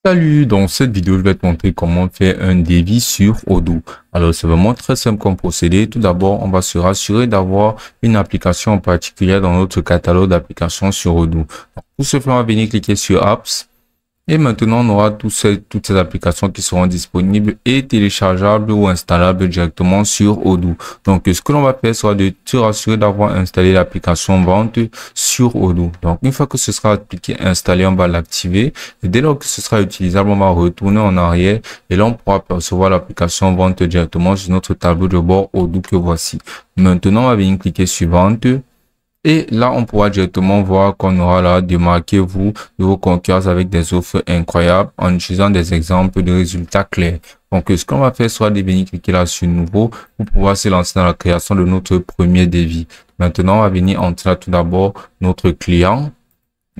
Salut, dans cette vidéo, je vais te montrer comment faire un devis sur Odoo. Alors, c'est vraiment très simple comme procédé. Tout d'abord, on va se rassurer d'avoir une application en particulier dans notre catalogue d'applications sur Odoo. Pour ce faire, on va venir cliquer sur Apps. Et maintenant, on aura toutes ces applications qui seront disponibles et téléchargeables ou installables directement sur Odoo. Donc, ce que l'on va faire sera de se rassurer d'avoir installé l'application Vente sur Odoo. Donc, une fois que ce sera installé, on va l'activer. Et dès lors que ce sera utilisable, on va retourner en arrière et là, on pourra percevoir l'application Vente directement sur notre tableau de bord Odoo que voici. Maintenant, on va venir cliquer sur Vente. Et là, on pourra directement voir qu'on aura là démarquez-vous de vos concurrents avec des offres incroyables en utilisant des exemples de résultats clairs. Donc, ce qu'on va faire sera de venir cliquer là sur nouveau pour pouvoir se lancer dans la création de notre premier devis. Maintenant, on va venir entrer là tout d'abord notre client.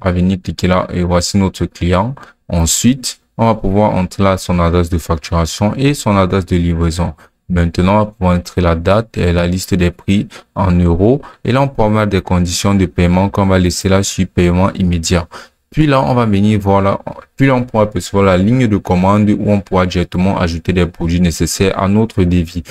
On va venir cliquer là et voici notre client. Ensuite, on va pouvoir entrer là son adresse de facturation et son adresse de livraison. Maintenant, on va pouvoir entrer la date et la liste des prix en euros. Et là, on pourra mettre des conditions de paiement qu'on va laisser là sur paiement immédiat. Puis là, on va venir voir là. Puis là, on pourra percevoir la ligne de commande où on pourra directement ajouter des produits nécessaires à notre devis.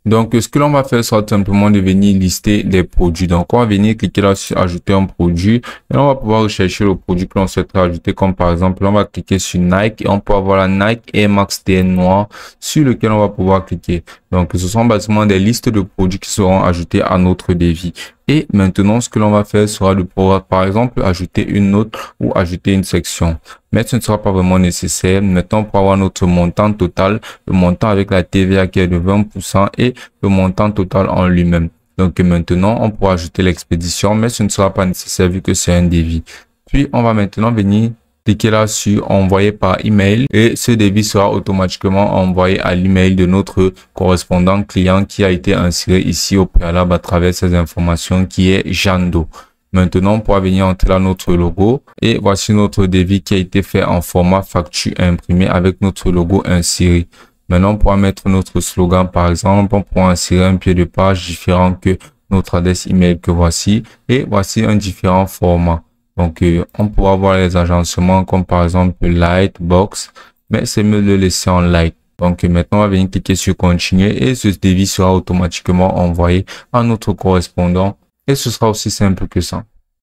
Donc, ce que l'on va faire sera simplement de venir lister des produits. Donc, on va venir cliquer là sur ajouter un produit et on va pouvoir rechercher le produit que l'on souhaiterait ajouter. Comme par exemple, on va cliquer sur Nike et on peut avoir la Nike Air Max TN noir sur lequel on va pouvoir cliquer. Donc, ce sont basiquement des listes de produits qui seront ajoutés à notre devis. Et maintenant, ce que l'on va faire sera de pouvoir, par exemple, ajouter une note ou ajouter une section. Mais ce ne sera pas vraiment nécessaire. Maintenant, pour avoir notre montant total, le montant avec la TVA qui est de 20% et le montant total en lui-même. Donc maintenant, on pourra ajouter l'expédition, mais ce ne sera pas nécessaire vu que c'est un devis. Puis, on va maintenant venir cliquer là sur envoyer par email et ce devis sera automatiquement envoyé à l'email de notre correspondant client qui a été inséré ici au préalable à travers ces informations qui est Jando. Maintenant, on pourra venir entrer là notre logo et voici notre devis qui a été fait en format facture imprimé avec notre logo inséré. Maintenant, on pourra mettre notre slogan par exemple, on pourra insérer un pied de page différent que notre adresse email que voici et voici un différent format. Donc, on pourra voir les agencements comme par exemple light, box, mais c'est mieux de le laisser en light. Donc, maintenant, on va venir cliquer sur continuer et ce devis sera automatiquement envoyé à notre correspondant et ce sera aussi simple que ça.